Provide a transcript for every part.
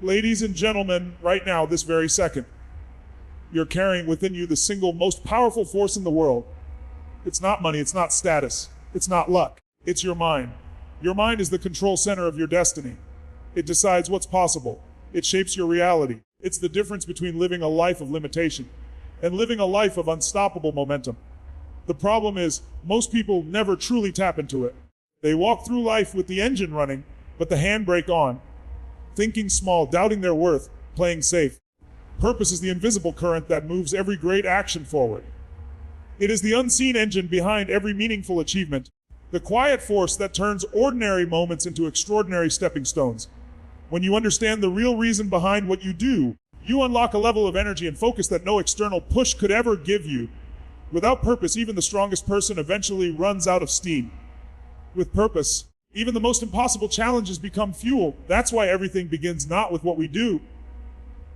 Ladies and gentlemen, right now, this very second, you're carrying within you the single most powerful force in the world. It's not money, it's not status, it's not luck, it's your mind. Your mind is the control center of your destiny. It decides what's possible. It shapes your reality. It's the difference between living a life of limitation and living a life of unstoppable momentum. The problem is, most people never truly tap into it. They walk through life with the engine running, but the handbrake on, thinking small, doubting their worth, playing safe. Purpose is the invisible current that moves every great action forward. It is the unseen engine behind every meaningful achievement, the quiet force that turns ordinary moments into extraordinary stepping stones. When you understand the real reason behind what you do, you unlock a level of energy and focus that no external push could ever give you. Without purpose, even the strongest person eventually runs out of steam. With purpose, even the most impossible challenges become fuel. That's why everything begins not with what we do,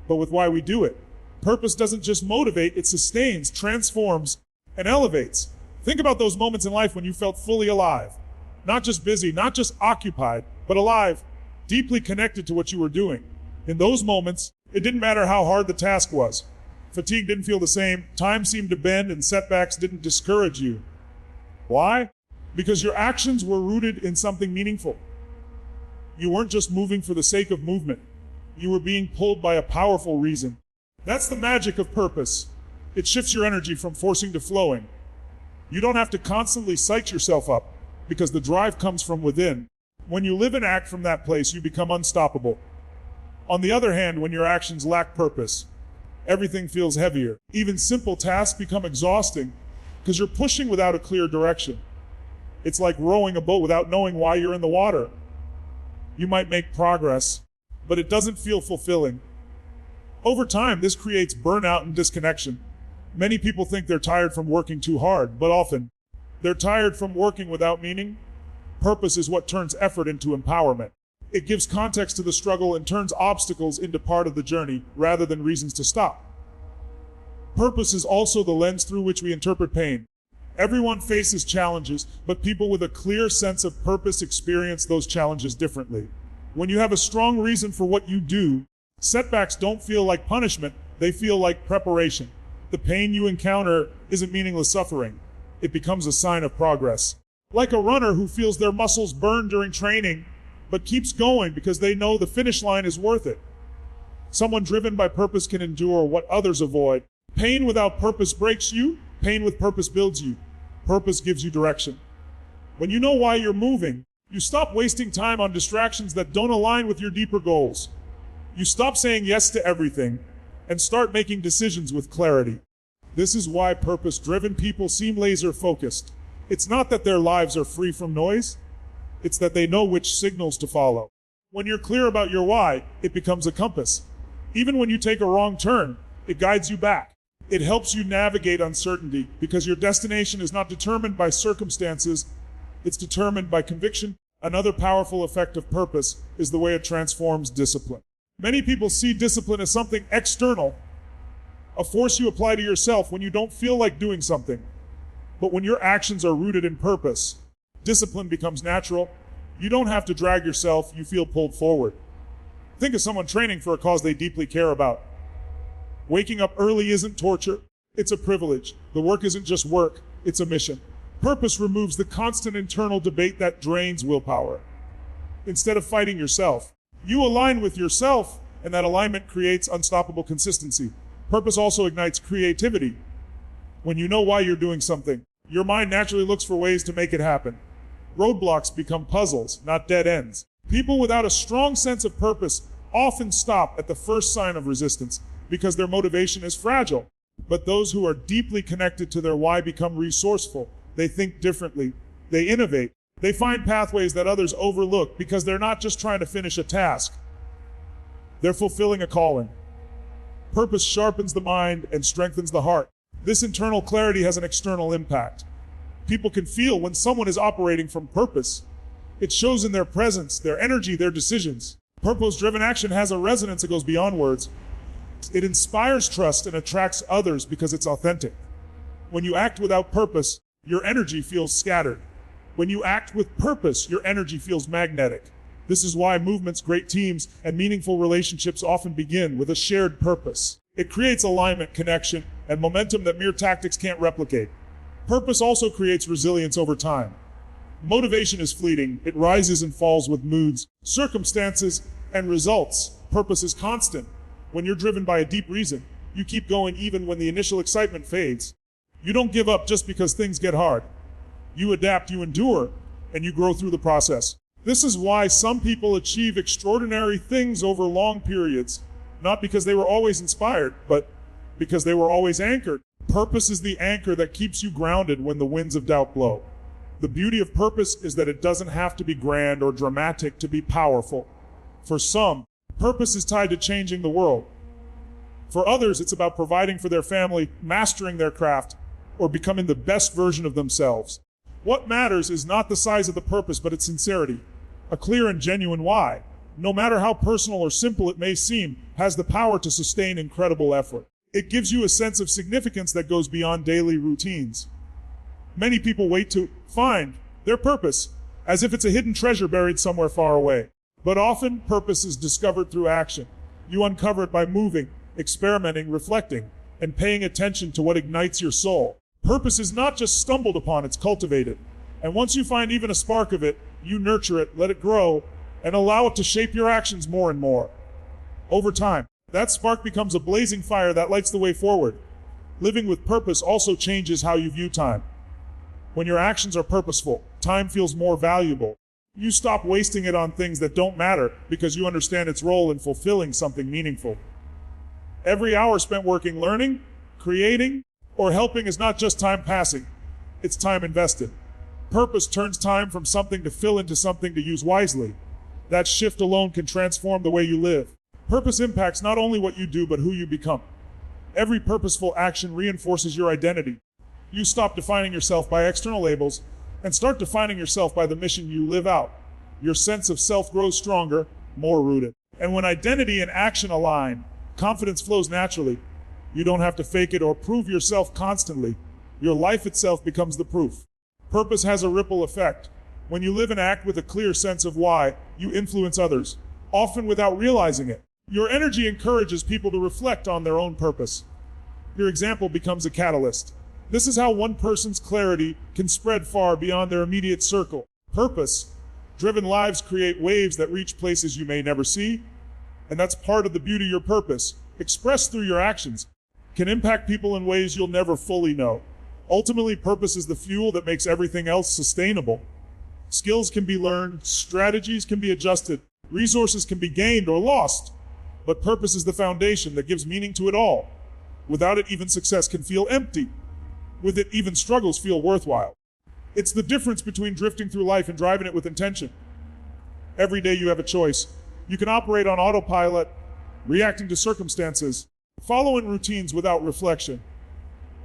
but with why we do it. Purpose doesn't just motivate, it sustains, transforms, and elevates. Think about those moments in life when you felt fully alive. Not just busy, not just occupied, but alive, deeply connected to what you were doing. In those moments, it didn't matter how hard the task was. Fatigue didn't feel the same, time seemed to bend, and setbacks didn't discourage you. Why? Because your actions were rooted in something meaningful. You weren't just moving for the sake of movement. You were being pulled by a powerful reason. That's the magic of purpose. It shifts your energy from forcing to flowing. You don't have to constantly psych yourself up, because the drive comes from within. When you live and act from that place, you become unstoppable. On the other hand, when your actions lack purpose, everything feels heavier. Even simple tasks become exhausting, because you're pushing without a clear direction. It's like rowing a boat without knowing why you're in the water. You might make progress, but it doesn't feel fulfilling. Over time, this creates burnout and disconnection. Many people think they're tired from working too hard, but often, they're tired from working without meaning. Purpose is what turns effort into empowerment. It gives context to the struggle and turns obstacles into part of the journey, rather than reasons to stop. Purpose is also the lens through which we interpret pain. Everyone faces challenges, but people with a clear sense of purpose experience those challenges differently. When you have a strong reason for what you do, setbacks don't feel like punishment, they feel like preparation. The pain you encounter isn't meaningless suffering. It becomes a sign of progress. Like a runner who feels their muscles burn during training, but keeps going because they know the finish line is worth it. Someone driven by purpose can endure what others avoid. Pain without purpose breaks you. Pain with purpose builds you. Purpose gives you direction. When you know why you're moving, you stop wasting time on distractions that don't align with your deeper goals. You stop saying yes to everything and start making decisions with clarity. This is why purpose-driven people seem laser-focused. It's not that their lives are free from noise. It's that they know which signals to follow. When you're clear about your why, it becomes a compass. Even when you take a wrong turn, it guides you back. It helps you navigate uncertainty because your destination is not determined by circumstances, it's determined by conviction. Another powerful effect of purpose is the way it transforms discipline. Many people see discipline as something external, a force you apply to yourself when you don't feel like doing something. But when your actions are rooted in purpose, discipline becomes natural. You don't have to drag yourself, you feel pulled forward. Think of someone training for a cause they deeply care about. Waking up early isn't torture, it's a privilege. The work isn't just work, it's a mission. Purpose removes the constant internal debate that drains willpower. Instead of fighting yourself, you align with yourself, and that alignment creates unstoppable consistency. Purpose also ignites creativity. When you know why you're doing something, your mind naturally looks for ways to make it happen. Roadblocks become puzzles, not dead ends. People without a strong sense of purpose often stop at the first sign of resistance because their motivation is fragile. But those who are deeply connected to their why become resourceful. They think differently. They innovate. They find pathways that others overlook because they're not just trying to finish a task. They're fulfilling a calling. Purpose sharpens the mind and strengthens the heart. This internal clarity has an external impact. People can feel when someone is operating from purpose. It shows in their presence, their energy, their decisions. Purpose-driven action has a resonance that goes beyond words. It inspires trust and attracts others because it's authentic. When you act without purpose, your energy feels scattered. When you act with purpose, your energy feels magnetic. This is why movements, great teams, and meaningful relationships often begin with a shared purpose. It creates alignment, connection, and momentum that mere tactics can't replicate. Purpose also creates resilience over time. Motivation is fleeting. It rises and falls with moods, circumstances, and results. Purpose is constant. When you're driven by a deep reason, you keep going even when the initial excitement fades. You don't give up just because things get hard. You adapt, you endure, and you grow through the process. This is why some people achieve extraordinary things over long periods, not because they were always inspired, but because they were always anchored. Purpose is the anchor that keeps you grounded when the winds of doubt blow. The beauty of purpose is that it doesn't have to be grand or dramatic to be powerful. For some, purpose is tied to changing the world. For others, it's about providing for their family, mastering their craft, or becoming the best version of themselves. What matters is not the size of the purpose, but its sincerity. A clear and genuine why, no matter how personal or simple it may seem, has the power to sustain incredible effort. It gives you a sense of significance that goes beyond daily routines. Many people wait to find their purpose, as if it's a hidden treasure buried somewhere far away. But often, purpose is discovered through action. You uncover it by moving, experimenting, reflecting, and paying attention to what ignites your soul. Purpose is not just stumbled upon, it's cultivated. And once you find even a spark of it, you nurture it, let it grow, and allow it to shape your actions more and more. Over time, that spark becomes a blazing fire that lights the way forward. Living with purpose also changes how you view time. When your actions are purposeful, time feels more valuable. You stop wasting it on things that don't matter because you understand its role in fulfilling something meaningful. Every hour spent working, learning, creating, or helping is not just time passing, it's time invested. Purpose turns time from something to fill into something to use wisely. That shift alone can transform the way you live. Purpose impacts not only what you do, but who you become. Every purposeful action reinforces your identity. You stop defining yourself by external labels and start defining yourself by the mission you live out. Your sense of self grows stronger, more rooted. And when identity and action align, confidence flows naturally. You don't have to fake it or prove yourself constantly. Your life itself becomes the proof. Purpose has a ripple effect. When you live and act with a clear sense of why, you influence others, often without realizing it. Your energy encourages people to reflect on their own purpose. Your example becomes a catalyst. This is how one person's clarity can spread far beyond their immediate circle. Purpose-driven lives create waves that reach places you may never see, and that's part of the beauty of your purpose, expressed through your actions, can impact people in ways you'll never fully know. Ultimately, purpose is the fuel that makes everything else sustainable. Skills can be learned, strategies can be adjusted, resources can be gained or lost, but purpose is the foundation that gives meaning to it all. Without it, even success can feel empty. With it, even struggles feel worthwhile. It's the difference between drifting through life and driving it with intention. Every day you have a choice. You can operate on autopilot, reacting to circumstances, following routines without reflection.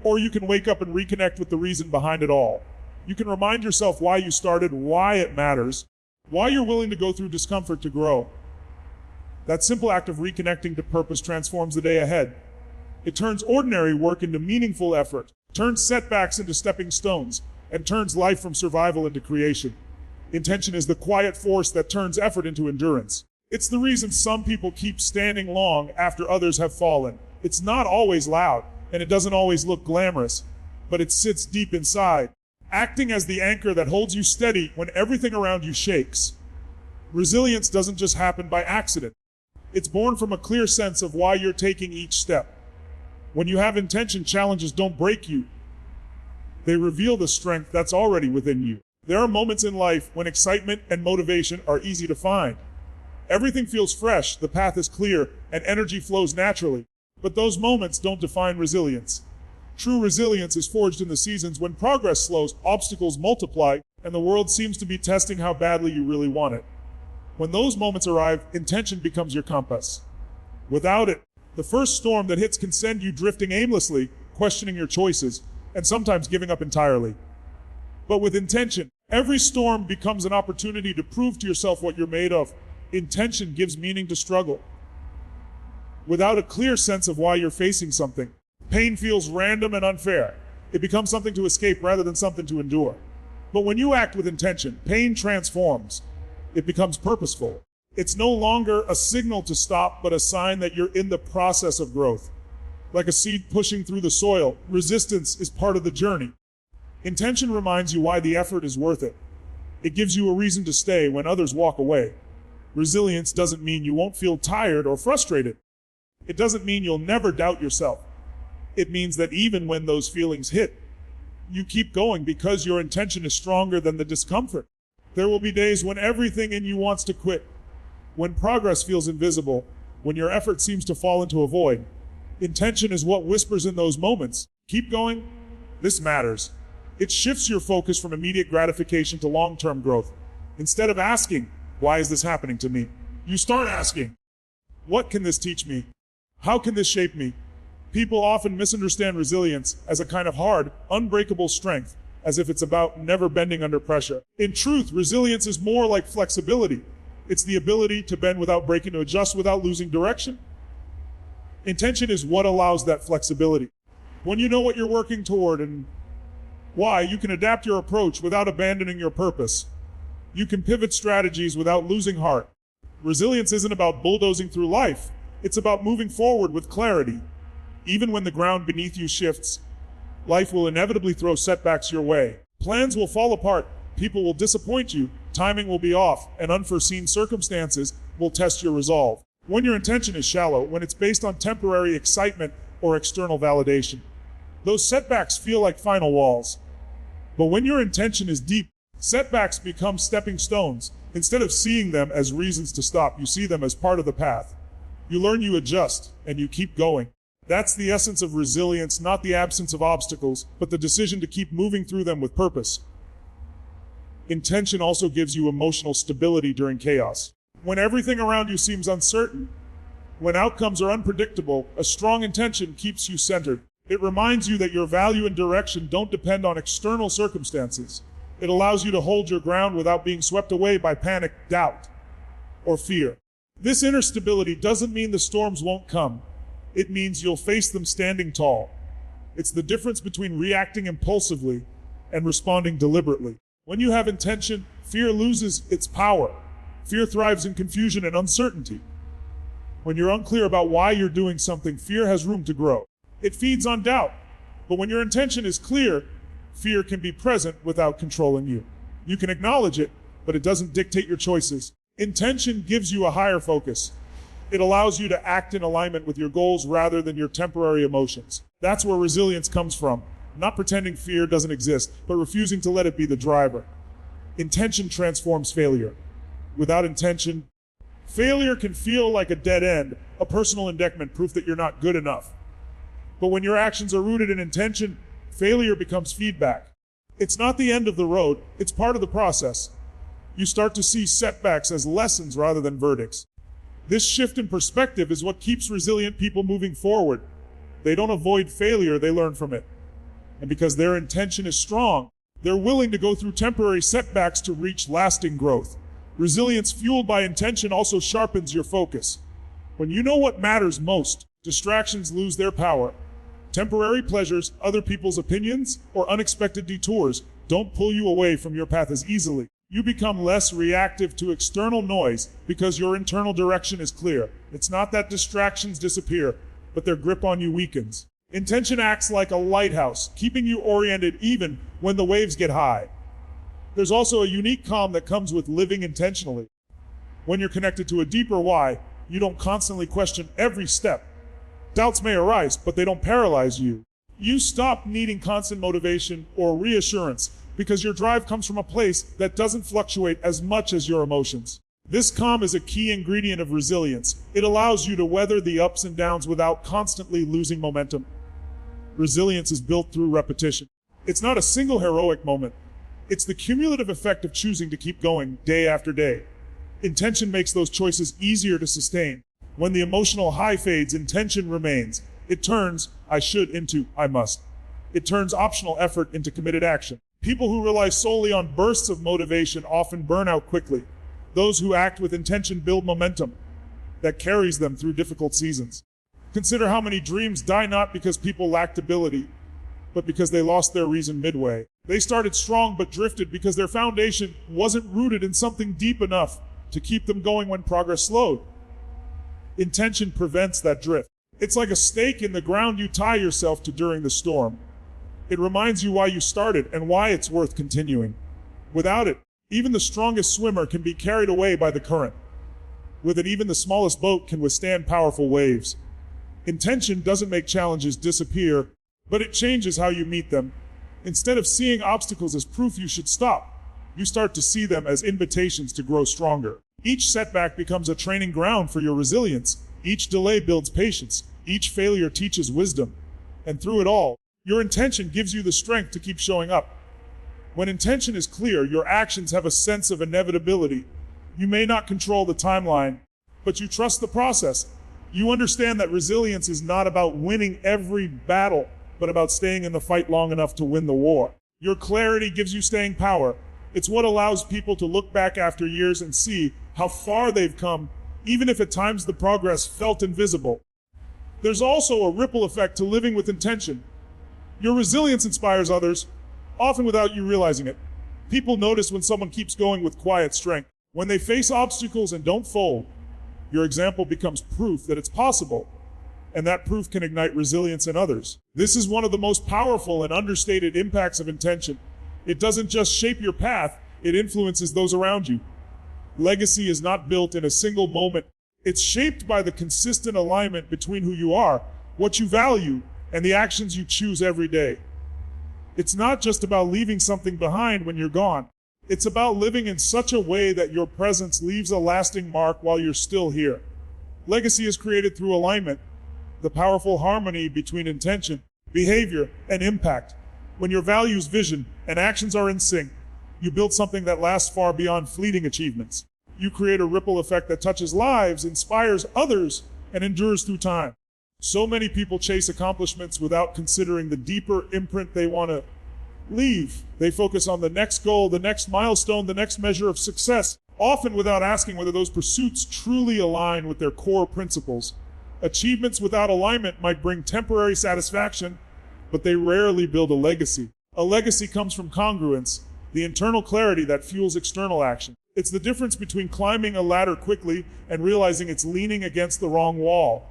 Or you can wake up and reconnect with the reason behind it all. You can remind yourself why you started, why it matters, why you're willing to go through discomfort to grow. That simple act of reconnecting to purpose transforms the day ahead. It turns ordinary work into meaningful effort, turns setbacks into stepping stones, and turns life from survival into creation. Intention is the quiet force that turns effort into endurance. It's the reason some people keep standing long after others have fallen. It's not always loud, and it doesn't always look glamorous, but it sits deep inside, acting as the anchor that holds you steady when everything around you shakes. Resilience doesn't just happen by accident. It's born from a clear sense of why you're taking each step. When you have intention, challenges don't break you. They reveal the strength that's already within you. There are moments in life when excitement and motivation are easy to find. Everything feels fresh, the path is clear, and energy flows naturally. But those moments don't define resilience. True resilience is forged in the seasons when progress slows, obstacles multiply, and the world seems to be testing how badly you really want it. When those moments arrive, intention becomes your compass. Without it, the first storm that hits can send you drifting aimlessly, questioning your choices, and sometimes giving up entirely. But with intention, every storm becomes an opportunity to prove to yourself what you're made of. Intention gives meaning to struggle. Without a clear sense of why you're facing something, pain feels random and unfair. It becomes something to escape rather than something to endure. But when you act with intention, pain transforms. It becomes purposeful. It's no longer a signal to stop, but a sign that you're in the process of growth. Like a seed pushing through the soil, resistance is part of the journey. Intention reminds you why the effort is worth it. It gives you a reason to stay when others walk away. Resilience doesn't mean you won't feel tired or frustrated. It doesn't mean you'll never doubt yourself. It means that even when those feelings hit, you keep going because your intention is stronger than the discomfort. There will be days when everything in you wants to quit, when progress feels invisible, when your effort seems to fall into a void. Intention is what whispers in those moments. Keep going. This matters. It shifts your focus from immediate gratification to long-term growth. Instead of asking, why is this happening to me? You start asking, what can this teach me? How can this shape me? People often misunderstand resilience as a kind of hard, unbreakable strength, as if it's about never bending under pressure. In truth, resilience is more like flexibility. It's the ability to bend without breaking, to adjust without losing direction. Intention is what allows that flexibility. When you know what you're working toward and why, you can adapt your approach without abandoning your purpose. You can pivot strategies without losing heart. Resilience isn't about bulldozing through life. It's about moving forward with clarity. Even when the ground beneath you shifts, life will inevitably throw setbacks your way. Plans will fall apart, people will disappoint you, timing will be off, and unforeseen circumstances will test your resolve. When your intention is shallow, when it's based on temporary excitement or external validation, those setbacks feel like final walls. But when your intention is deep, setbacks become stepping stones. Instead of seeing them as reasons to stop, you see them as part of the path. You learn, you adjust, and you keep going. That's the essence of resilience, not the absence of obstacles, but the decision to keep moving through them with purpose. Intention also gives you emotional stability during chaos. When everything around you seems uncertain, when outcomes are unpredictable, a strong intention keeps you centered. It reminds you that your value and direction don't depend on external circumstances. It allows you to hold your ground without being swept away by panic, doubt, or fear. This inner stability doesn't mean the storms won't come. It means you'll face them standing tall. It's the difference between reacting impulsively and responding deliberately. When you have intention, fear loses its power. Fear thrives in confusion and uncertainty. When you're unclear about why you're doing something, fear has room to grow. It feeds on doubt. But when your intention is clear, fear can be present without controlling you. You can acknowledge it, but it doesn't dictate your choices. Intention gives you a higher focus. It allows you to act in alignment with your goals rather than your temporary emotions. That's where resilience comes from. Not pretending fear doesn't exist, but refusing to let it be the driver. Intention transforms failure. Without intention, failure can feel like a dead end, a personal indictment, proof that you're not good enough. But when your actions are rooted in intention, failure becomes feedback. It's not the end of the road, it's part of the process. You start to see setbacks as lessons rather than verdicts. This shift in perspective is what keeps resilient people moving forward. They don't avoid failure, they learn from it. And because their intention is strong, they're willing to go through temporary setbacks to reach lasting growth. Resilience fueled by intention also sharpens your focus. When you know what matters most, distractions lose their power. Temporary pleasures, other people's opinions, or unexpected detours don't pull you away from your path as easily. You become less reactive to external noise because your internal direction is clear. It's not that distractions disappear, but their grip on you weakens. Intention acts like a lighthouse, keeping you oriented even when the waves get high. There's also a unique calm that comes with living intentionally. When you're connected to a deeper why, you don't constantly question every step. Doubts may arise, but they don't paralyze you. You stop needing constant motivation or reassurance because your drive comes from a place that doesn't fluctuate as much as your emotions. This calm is a key ingredient of resilience. It allows you to weather the ups and downs without constantly losing momentum. Resilience is built through repetition. It's not a single heroic moment. It's the cumulative effect of choosing to keep going day after day. Intention makes those choices easier to sustain. When the emotional high fades, intention remains. It turns I should into I must. It turns optional effort into committed action. People who rely solely on bursts of motivation often burn out quickly. Those who act with intention build momentum that carries them through difficult seasons. Consider how many dreams die not because people lacked ability, but because they lost their reason midway. They started strong but drifted because their foundation wasn't rooted in something deep enough. to keep them going when progress slowed. Intention prevents that drift. It's like a stake in the ground you tie yourself to during the storm. It reminds you why you started and why it's worth continuing. Without it, even the strongest swimmer can be carried away by the current. With it, even the smallest boat can withstand powerful waves. Intention doesn't make challenges disappear, but it changes how you meet them. Instead of seeing obstacles as proof you should stop, you start to see them as invitations to grow stronger. Each setback becomes a training ground for your resilience. Each delay builds patience. Each failure teaches wisdom. And through it all, your intention gives you the strength to keep showing up. When intention is clear, your actions have a sense of inevitability. You may not control the timeline, but you trust the process. You understand that resilience is not about winning every battle, but about staying in the fight long enough to win the war. Your clarity gives you staying power. It's what allows people to look back after years and see how far they've come, even if at times the progress felt invisible. There's also a ripple effect to living with intention. Your resilience inspires others, often without you realizing it. People notice when someone keeps going with quiet strength. When they face obstacles and don't fold, your example becomes proof that it's possible, and that proof can ignite resilience in others. This is one of the most powerful and understated impacts of intention. It doesn't just shape your path, it influences those around you. Legacy is not built in a single moment. It's shaped by the consistent alignment between who you are, what you value, and the actions you choose every day. It's not just about leaving something behind when you're gone. It's about living in such a way that your presence leaves a lasting mark while you're still here. Legacy is created through alignment, the powerful harmony between intention, behavior, and impact. When your values, vision, and actions are in sync, you build something that lasts far beyond fleeting achievements. You create a ripple effect that touches lives, inspires others, and endures through time. So many people chase accomplishments without considering the deeper imprint they want to leave. They focus on the next goal, the next milestone, the next measure of success, often without asking whether those pursuits truly align with their core principles. Achievements without alignment might bring temporary satisfaction, but they rarely build a legacy. A legacy comes from congruence, the internal clarity that fuels external action. It's the difference between climbing a ladder quickly and realizing it's leaning against the wrong wall.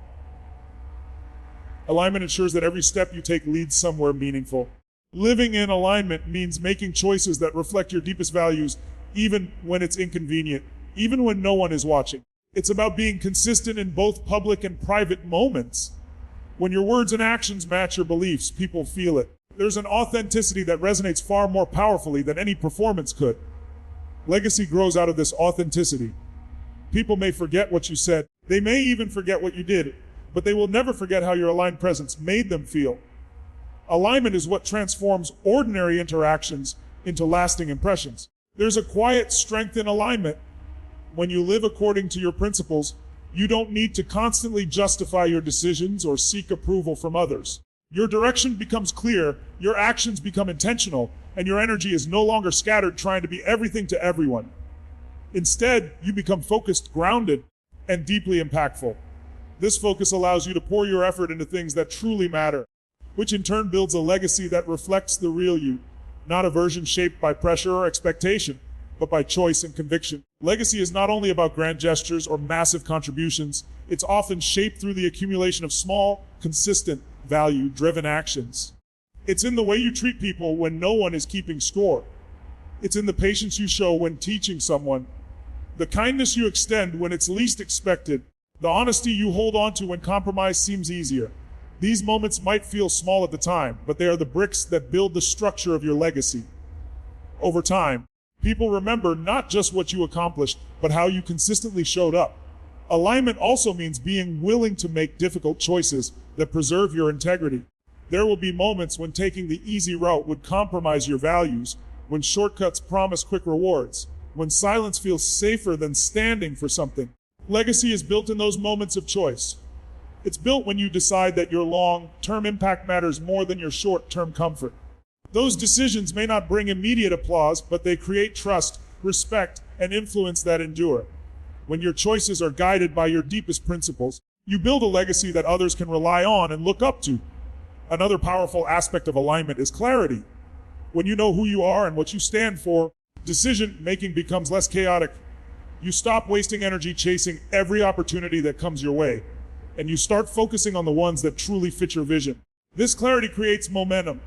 Alignment ensures that every step you take leads somewhere meaningful. Living in alignment means making choices that reflect your deepest values, even when it's inconvenient, even when no one is watching. It's about being consistent in both public and private moments. When your words and actions match your beliefs, people feel it. There's an authenticity that resonates far more powerfully than any performance could. Legacy grows out of this authenticity. People may forget what you said. They may even forget what you did, but they will never forget how your aligned presence made them feel. Alignment is what transforms ordinary interactions into lasting impressions. There's a quiet strength in alignment. When you live according to your principles, you don't need to constantly justify your decisions or seek approval from others. Your direction becomes clear, your actions become intentional, and your energy is no longer scattered trying to be everything to everyone. Instead, you become focused, grounded, and deeply impactful. This focus allows you to pour your effort into things that truly matter, which in turn builds a legacy that reflects the real you, not a version shaped by pressure or expectation, but by choice and conviction. Legacy is not only about grand gestures or massive contributions, it's often shaped through the accumulation of small, consistent, value-driven actions. It's in the way you treat people when no one is keeping score. It's in the patience you show when teaching someone, the kindness you extend when it's least expected, the honesty you hold on to when compromise seems easier. These moments might feel small at the time, but they are the bricks that build the structure of your legacy. Over time, people remember not just what you accomplished, but how you consistently showed up. Alignment also means being willing to make difficult choices that preserve your integrity. There will be moments when taking the easy route would compromise your values, when shortcuts promise quick rewards, when silence feels safer than standing for something. Legacy is built in those moments of choice. It's built when you decide that your long-term impact matters more than your short-term comfort. Those decisions may not bring immediate applause, but they create trust, respect, and influence that endure. When your choices are guided by your deepest principles, you build a legacy that others can rely on and look up to. Another powerful aspect of alignment is clarity. When you know who you are and what you stand for, decision-making becomes less chaotic. You stop wasting energy chasing every opportunity that comes your way, and you start focusing on the ones that truly fit your vision. This clarity creates momentum.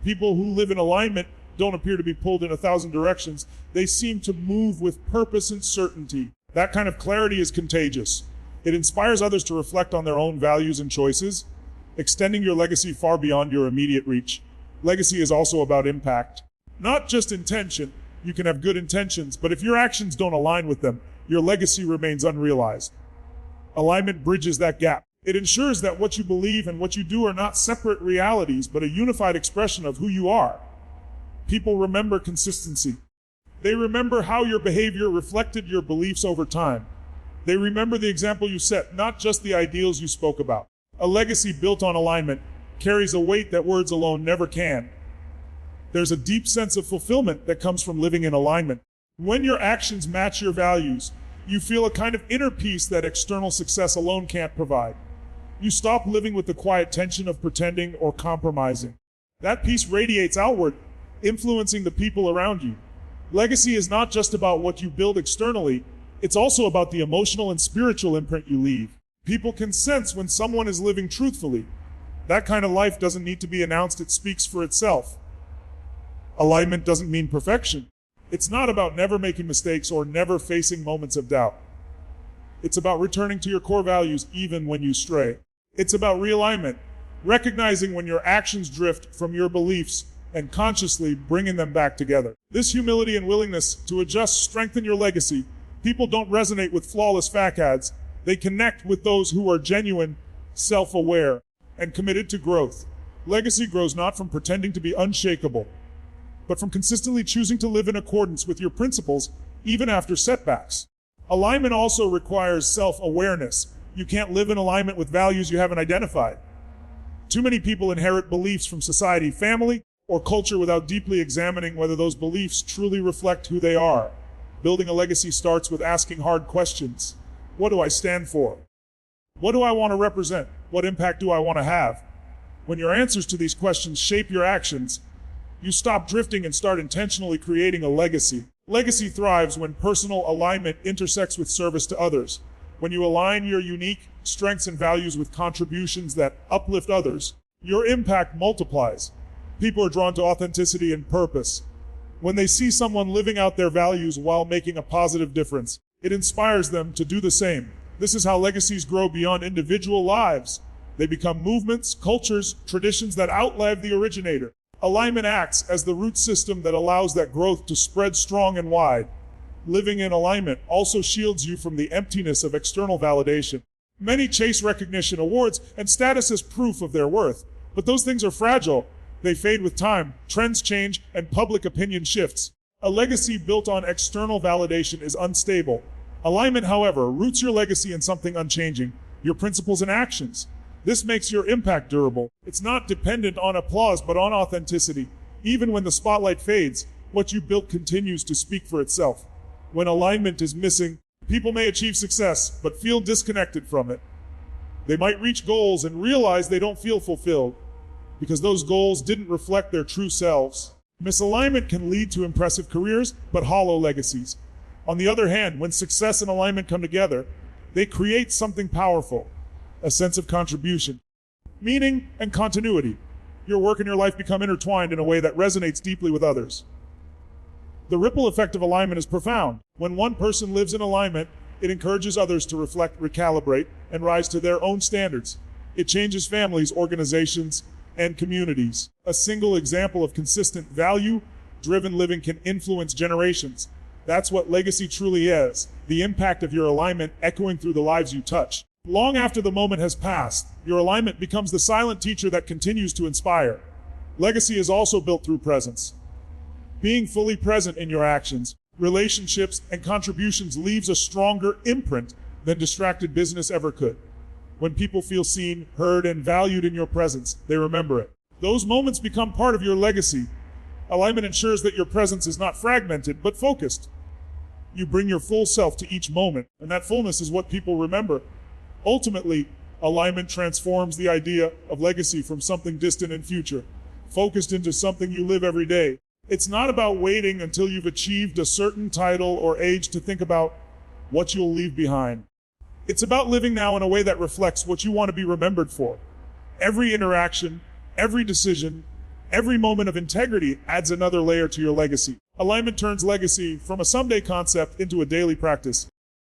People who live in alignment don't appear to be pulled in 1,000 directions. They seem to move with purpose and certainty. That kind of clarity is contagious. It inspires others to reflect on their own values and choices, extending your legacy far beyond your immediate reach. Legacy is also about impact, not just intention. You can have good intentions, but if your actions don't align with them, your legacy remains unrealized. Alignment bridges that gap. It ensures that what you believe and what you do are not separate realities, but a unified expression of who you are. People remember consistency. They remember how your behavior reflected your beliefs over time. They remember the example you set, not just the ideals you spoke about. A legacy built on alignment carries a weight that words alone never can. There's a deep sense of fulfillment that comes from living in alignment. When your actions match your values, you feel a kind of inner peace that external success alone can't provide. You stop living with the quiet tension of pretending or compromising. That peace radiates outward, influencing the people around you. Legacy is not just about what you build externally, it's also about the emotional and spiritual imprint you leave. People can sense when someone is living truthfully. That kind of life doesn't need to be announced, it speaks for itself. Alignment doesn't mean perfection. It's not about never making mistakes or never facing moments of doubt. It's about returning to your core values even when you stray. It's about realignment, recognizing when your actions drift from your beliefs and consciously bringing them back together. This humility and willingness to adjust strengthen your legacy. People don't resonate with flawless facades. They connect with those who are genuine, self-aware, and committed to growth. Legacy grows not from pretending to be unshakable, but from consistently choosing to live in accordance with your principles, even after setbacks. Alignment also requires self-awareness. You can't live in alignment with values you haven't identified. Too many people inherit beliefs from society, family, or culture without deeply examining whether those beliefs truly reflect who they are. Building a legacy starts with asking hard questions. What do I stand for? What do I want to represent? What impact do I want to have? When your answers to these questions shape your actions, you stop drifting and start intentionally creating a legacy. Legacy thrives when personal alignment intersects with service to others. When you align your unique strengths and values with contributions that uplift others, your impact multiplies. People are drawn to authenticity and purpose. When they see someone living out their values while making a positive difference, it inspires them to do the same. This is how legacies grow beyond individual lives. They become movements, cultures, traditions that outlive the originator. Alignment acts as the root system that allows that growth to spread strong and wide. Living in alignment also shields you from the emptiness of external validation. Many chase recognition, awards, and status as proof of their worth, but those things are fragile. They fade with time, trends change, and public opinion shifts. A legacy built on external validation is unstable. Alignment, however, roots your legacy in something unchanging, your principles and actions. This makes your impact durable. It's not dependent on applause, but on authenticity. Even when the spotlight fades, what you built continues to speak for itself. When alignment is missing, people may achieve success, but feel disconnected from it. They might reach goals and realize they don't feel fulfilled, because those goals didn't reflect their true selves. Misalignment can lead to impressive careers, but hollow legacies. On the other hand, when success and alignment come together, they create something powerful, a sense of contribution, meaning, and continuity. Your work and your life become intertwined in a way that resonates deeply with others. The ripple effect of alignment is profound. When one person lives in alignment, it encourages others to reflect, recalibrate, and rise to their own standards. It changes families, organizations, and communities. A single example of consistent value-driven living can influence generations. That's what legacy truly is, the impact of your alignment echoing through the lives you touch. Long after the moment has passed, your alignment becomes the silent teacher that continues to inspire. Legacy is also built through presence. Being fully present in your actions, relationships, and contributions leaves a stronger imprint than distracted business ever could. When people feel seen, heard, and valued in your presence, they remember it. Those moments become part of your legacy. Alignment ensures that your presence is not fragmented, but focused. You bring your full self to each moment, and that fullness is what people remember. Ultimately, alignment transforms the idea of legacy from something distant and future, focused into something you live every day. It's not about waiting until you've achieved a certain title or age to think about what you'll leave behind. It's about living now in a way that reflects what you want to be remembered for. Every interaction, every decision, every moment of integrity adds another layer to your legacy. Alignment turns legacy from a someday concept into a daily practice.